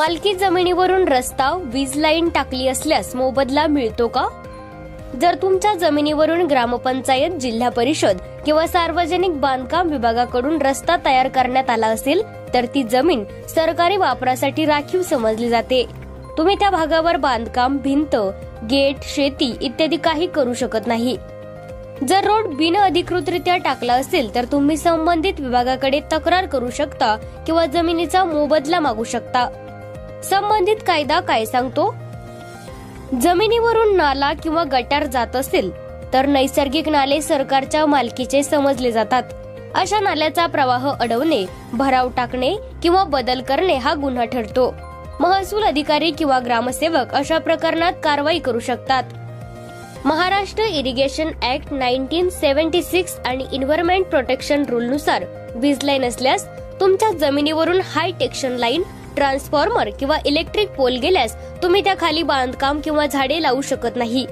मालकी जमिनीवरून रस्ता, वीज लाईन टाकली असल्यास मोबदला मिळतो का? जर तुमच्या जमिनीवरून ग्रामपंचायत, जिल्हा परिषद किंवा सार्वजनिक बांधकाम विभागाकडून रस्ता तयार करण्यात आला असेल तर ती जमीन सरकारी वापरासाठी राखीव समजली जाते. तुम्ही त्या भागावर बांधकाम, भिंत, गेट, शेती इत्यादी काही करू शकत नाही. जर रोड बिनअधिकृतरित्या टाकला असेल तर तुम्ही संबंधित विभागाकडे तक्रार करू शकता किंवा जमिनीचा मोबदला मागू शकता. संबंधित कायदा काय सांगतो? जमिनीवरून नाला किंवा गटार जात असेल तर नैसर्गिक नाले सरकारच्या मालकीचे समजले जातात. अशा नाल्याचा प्रवाह अडवणे, भराव टाकणे किंवा बदल करणे हा गुन्हा ठरतो. महसूल अधिकारी किंवा ग्रामसेवक अशा प्रकरणात कारवाई करू शकतात. महाराष्ट्र इरिगेशन ऍक्ट 1976 आणि एन्व्हायरमेंट प्रोटेक्शन रूल नुसार वीज लाईन असल्यास तुमच्या जमिनीवरून हाय टेन्शन लाईन, ट्रान्सफॉर्मर किंवा इलेक्ट्रिक पोल गेल्यास तुम्ही त्या खाली बांधकाम किंवा झाडे लावू शकत नाही.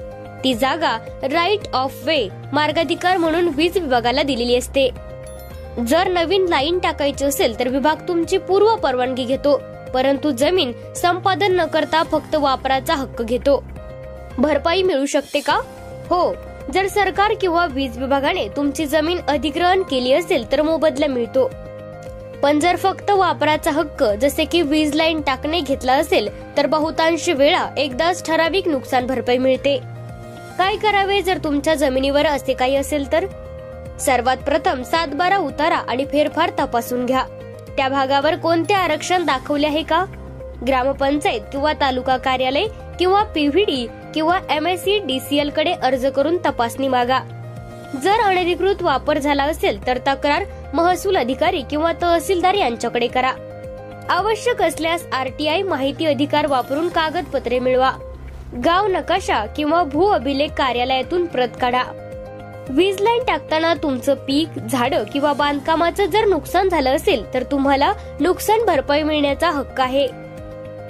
ती जागा राईट ऑफ वे मार्गाधिकार म्हणून वीज विभागाला दिलेली असते. जर नवीन लाईन टाकायची असेल तर विभाग तुमची पूर्व परवानगी घेतो, परंतु जमीन संपादन न करता फक्त वापराचा हक्क घेतो. भरपाई मिळू शकते का? हो, जर सरकार किंवा वीज विभागाने तुमची जमीन अधिग्रहण केली असेल तर मोबदला मिळतो. पण जर फक्त वापराचा हक्क जसे की वीज लाईन टाकणे घेतला असेल तर बहुतांश वेळा एकदाच ठराविक नुकसान भरपाई मिळते. काय करावे जर तुमच्या जमिनीवर असे काही असेल तर? सर्वात प्रथम 7/12 उतारा आणि फेरफार तपासून घ्या. त्या भागावर कोणते आरक्षण दाखवले आहे का? ग्रामपंचायत किंवा तालुका कार्यालय किंवा PVD किंवा MSEDCL कडे अर्ज करून तपासणी मागा. जर अनधिकृत वापर झाला असेल तर तक्रार महसूल अधिकारी किंवा तहसीलदार यांच्याकडे करा. आवश्यक असल्यास RTI माहिती अधिकार वापरून कागदपत्रे मिळवा. गाव नकाशा किंवा भू अभिलेख कार्यालयातून प्रत काढा. वीज लाईन टाकताना तुमचं पीक, झाडं किंवा बांधकामाचं जर नुकसान झालं असेल तर तुम्हाला नुकसान भरपाई मिळण्याचा हक्क आहे.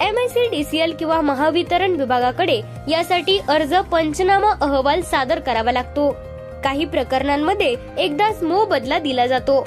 MSEDCL किंवा महावितरण विभागाकडे यासाठी अर्ज, पंचनामा अहवाल सादर करावा लागतो. काही प्रकरणांमध्ये एकदाच मोबदला दिला जातो.